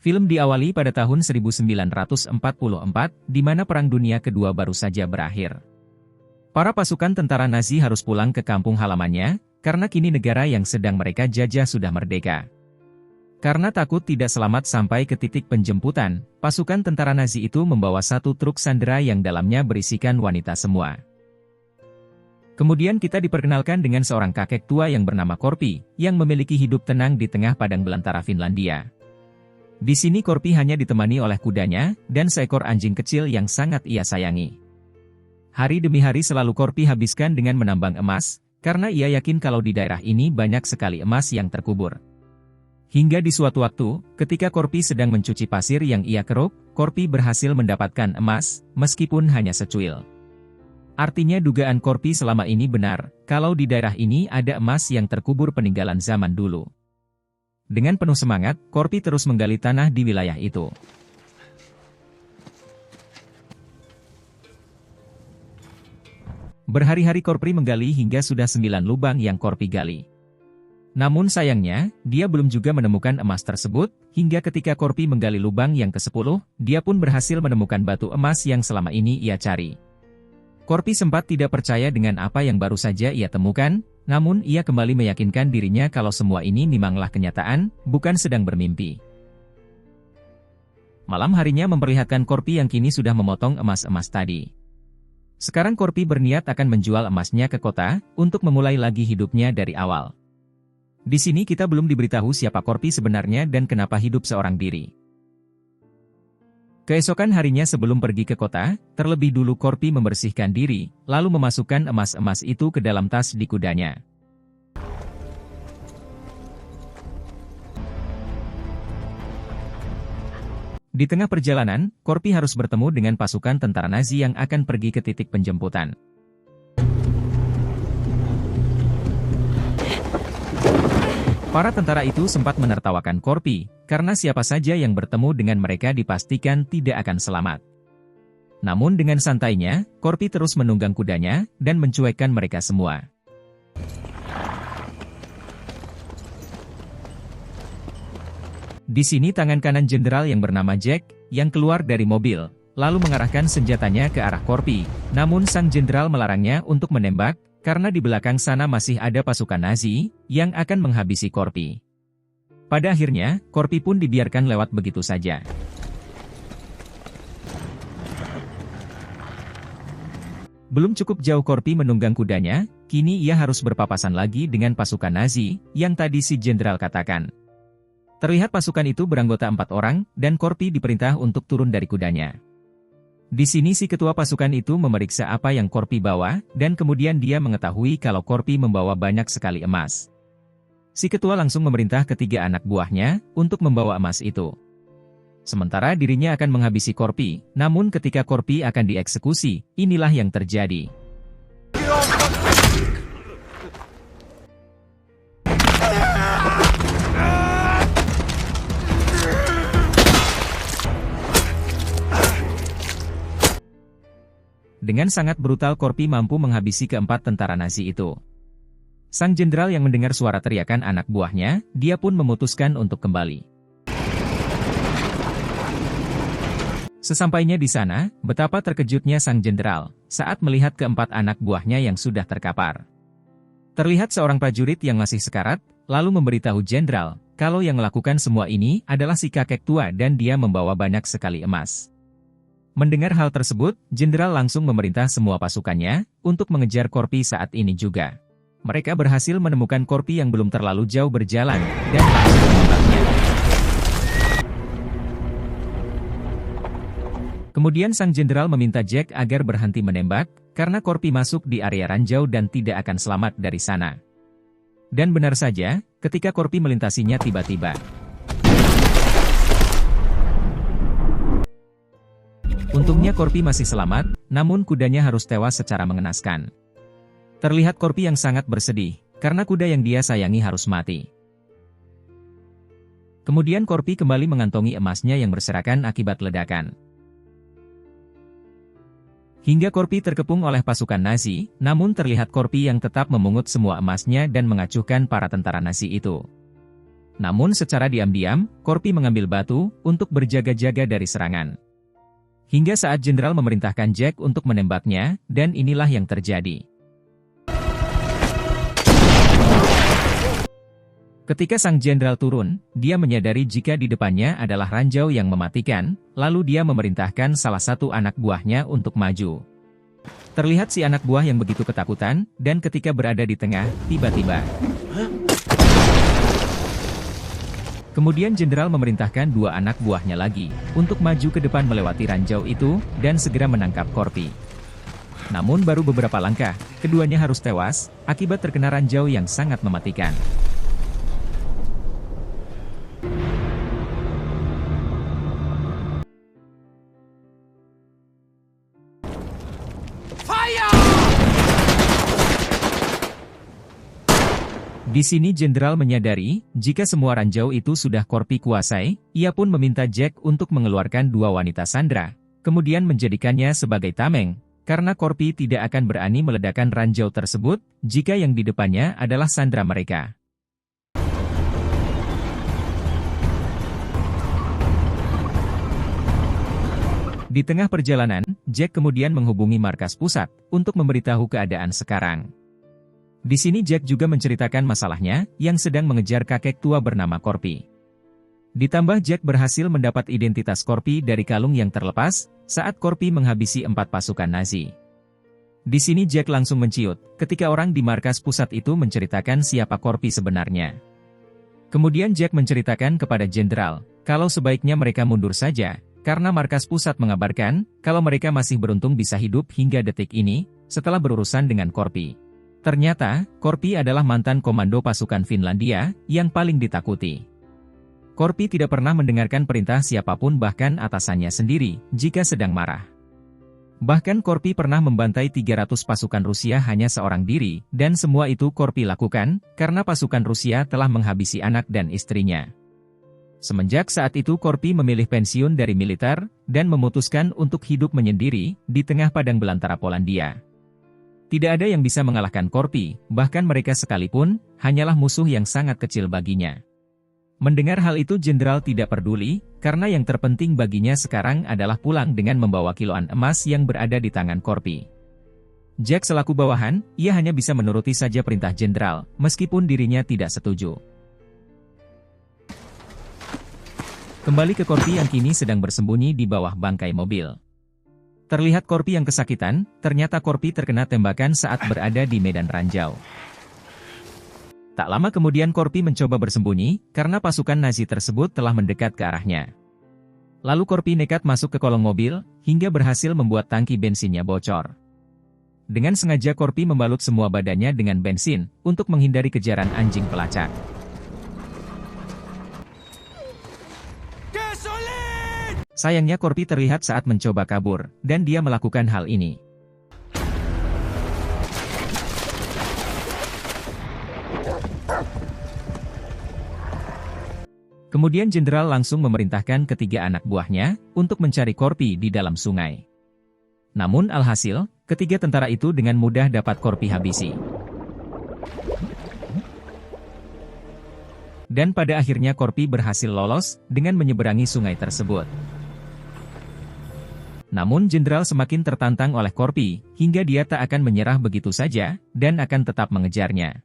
Film diawali pada tahun 1944, di mana Perang Dunia Kedua baru saja berakhir. Para pasukan tentara Nazi harus pulang ke kampung halamannya, karena kini negara yang sedang mereka jajah sudah merdeka. Karena takut tidak selamat sampai ke titik penjemputan, pasukan tentara Nazi itu membawa satu truk sandera yang dalamnya berisikan wanita semua. Kemudian kita diperkenalkan dengan seorang kakek tua yang bernama Korpi, yang memiliki hidup tenang di tengah padang belantara Finlandia. Di sini Korpi hanya ditemani oleh kudanya, dan seekor anjing kecil yang sangat ia sayangi. Hari demi hari selalu Korpi habiskan dengan menambang emas, karena ia yakin kalau di daerah ini banyak sekali emas yang terkubur. Hingga di suatu waktu, ketika Korpi sedang mencuci pasir yang ia keruk, Korpi berhasil mendapatkan emas, meskipun hanya secuil. Artinya dugaan Korpi selama ini benar, kalau di daerah ini ada emas yang terkubur peninggalan zaman dulu. Dengan penuh semangat, Korpi terus menggali tanah di wilayah itu. Berhari-hari Korpi menggali hingga sudah 9 lubang yang Korpi gali. Namun sayangnya, dia belum juga menemukan emas tersebut, hingga ketika Korpi menggali lubang yang ke-10, dia pun berhasil menemukan batu emas yang selama ini ia cari. Korpi sempat tidak percaya dengan apa yang baru saja ia temukan, namun ia kembali meyakinkan dirinya kalau semua ini memanglah kenyataan, bukan sedang bermimpi. Malam harinya memperlihatkan Korpi yang kini sudah memotong emas-emas tadi. Sekarang Korpi berniat akan menjual emasnya ke kota, untuk memulai lagi hidupnya dari awal. Di sini kita belum diberitahu siapa Korpi sebenarnya dan kenapa hidup seorang diri. Keesokan harinya sebelum pergi ke kota, terlebih dulu Korpi membersihkan diri, lalu memasukkan emas-emas itu ke dalam tas di kudanya. Di tengah perjalanan, Korpi harus bertemu dengan pasukan tentara Nazi yang akan pergi ke titik penjemputan. Para tentara itu sempat menertawakan Korpi, karena siapa saja yang bertemu dengan mereka dipastikan tidak akan selamat. Namun dengan santainya, Korpi terus menunggang kudanya, dan mencuekkan mereka semua. Di sini tangan kanan jenderal yang bernama Jack, yang keluar dari mobil, lalu mengarahkan senjatanya ke arah Korpi, namun sang jenderal melarangnya untuk menembak, karena di belakang sana masih ada pasukan Nazi, yang akan menghabisi Korpi. Pada akhirnya, Korpi pun dibiarkan lewat begitu saja. Belum cukup jauh Korpi menunggang kudanya, kini ia harus berpapasan lagi dengan pasukan Nazi, yang tadi si jenderal katakan. Terlihat pasukan itu beranggota 4 orang, dan Korpi diperintah untuk turun dari kudanya. Di sini si ketua pasukan itu memeriksa apa yang Korpi bawa, dan kemudian dia mengetahui kalau Korpi membawa banyak sekali emas. Si ketua langsung memerintah ketiga anak buahnya, untuk membawa emas itu. Sementara dirinya akan menghabisi Korpi, namun ketika Korpi akan dieksekusi, inilah yang terjadi. Dengan sangat brutal Korpi mampu menghabisi keempat tentara Nazi itu. Sang jenderal yang mendengar suara teriakan anak buahnya, dia pun memutuskan untuk kembali. Sesampainya di sana, betapa terkejutnya sang jenderal, saat melihat keempat anak buahnya yang sudah terkapar. Terlihat seorang prajurit yang masih sekarat, lalu memberitahu jenderal, kalau yang melakukan semua ini adalah si kakek tua dan dia membawa banyak sekali emas. Mendengar hal tersebut, jenderal langsung memerintah semua pasukannya untuk mengejar Korpi saat ini juga. Mereka berhasil menemukan Korpi yang belum terlalu jauh berjalan, dan langsung menembaknya. Kemudian sang jenderal meminta Jack agar berhenti menembak, karena Korpi masuk di area ranjau dan tidak akan selamat dari sana. Dan benar saja, ketika Korpi melintasinya tiba-tiba. Untungnya Korpi masih selamat, namun kudanya harus tewas secara mengenaskan. Terlihat Korpi yang sangat bersedih, karena kuda yang dia sayangi harus mati. Kemudian Korpi kembali mengantongi emasnya yang berserakan akibat ledakan. Hingga Korpi terkepung oleh pasukan Nazi, namun terlihat Korpi yang tetap memungut semua emasnya dan mengacuhkan para tentara Nazi itu. Namun secara diam-diam, Korpi mengambil batu untuk berjaga-jaga dari serangan. Hingga saat Jenderal memerintahkan Jack untuk menembaknya, dan inilah yang terjadi. Ketika sang jenderal turun, dia menyadari jika di depannya adalah ranjau yang mematikan, lalu dia memerintahkan salah satu anak buahnya untuk maju. Terlihat si anak buah yang begitu ketakutan, dan ketika berada di tengah, tiba-tiba. Kemudian jenderal memerintahkan dua anak buahnya lagi, untuk maju ke depan melewati ranjau itu, dan segera menangkap Korpi. Namun baru beberapa langkah, keduanya harus tewas, akibat terkena ranjau yang sangat mematikan. Di sini jenderal menyadari, jika semua ranjau itu sudah Korpi kuasai, ia pun meminta Jack untuk mengeluarkan dua wanita sandera, kemudian menjadikannya sebagai tameng, karena Korpi tidak akan berani meledakkan ranjau tersebut, jika yang di depannya adalah sandera mereka. Di tengah perjalanan, Jack kemudian menghubungi markas pusat, untuk memberitahu keadaan sekarang. Di sini Jack juga menceritakan masalahnya, yang sedang mengejar kakek tua bernama Korpi. Ditambah Jack berhasil mendapat identitas Korpi dari kalung yang terlepas, saat Korpi menghabisi 4 pasukan Nazi. Di sini Jack langsung menciut, ketika orang di markas pusat itu menceritakan siapa Korpi sebenarnya. Kemudian Jack menceritakan kepada jenderal, kalau sebaiknya mereka mundur saja, karena markas pusat mengabarkan, kalau mereka masih beruntung bisa hidup hingga detik ini, setelah berurusan dengan Korpi. Ternyata, Korpi adalah mantan komando pasukan Finlandia, yang paling ditakuti. Korpi tidak pernah mendengarkan perintah siapapun bahkan atasannya sendiri, jika sedang marah. Bahkan Korpi pernah membantai 300 pasukan Rusia hanya seorang diri, dan semua itu Korpi lakukan, karena pasukan Rusia telah menghabisi anak dan istrinya. Semenjak saat itu Korpi memilih pensiun dari militer, dan memutuskan untuk hidup menyendiri, di tengah padang belantara Polandia. Tidak ada yang bisa mengalahkan Korpi, bahkan mereka sekalipun, hanyalah musuh yang sangat kecil baginya. Mendengar hal itu jenderal tidak peduli, karena yang terpenting baginya sekarang adalah pulang dengan membawa kiloan emas yang berada di tangan Korpi. Jack selaku bawahan, ia hanya bisa menuruti saja perintah jenderal, meskipun dirinya tidak setuju. Kembali ke Korpi yang kini sedang bersembunyi di bawah bangkai mobil. Terlihat Korpi yang kesakitan, ternyata Korpi terkena tembakan saat berada di medan ranjau. Tak lama kemudian Korpi mencoba bersembunyi, karena pasukan Nazi tersebut telah mendekat ke arahnya. Lalu Korpi nekat masuk ke kolong mobil, hingga berhasil membuat tangki bensinnya bocor. Dengan sengaja Korpi membalut semua badannya dengan bensin, untuk menghindari kejaran anjing pelacak. Sayangnya Korpi terlihat saat mencoba kabur, dan dia melakukan hal ini. Kemudian jenderal langsung memerintahkan ketiga anak buahnya, untuk mencari Korpi di dalam sungai. Namun alhasil, ketiga tentara itu dengan mudah dapat Korpi habisi. Dan pada akhirnya Korpi berhasil lolos, dengan menyeberangi sungai tersebut. Namun jenderal semakin tertantang oleh Korpi, hingga dia tak akan menyerah begitu saja, dan akan tetap mengejarnya.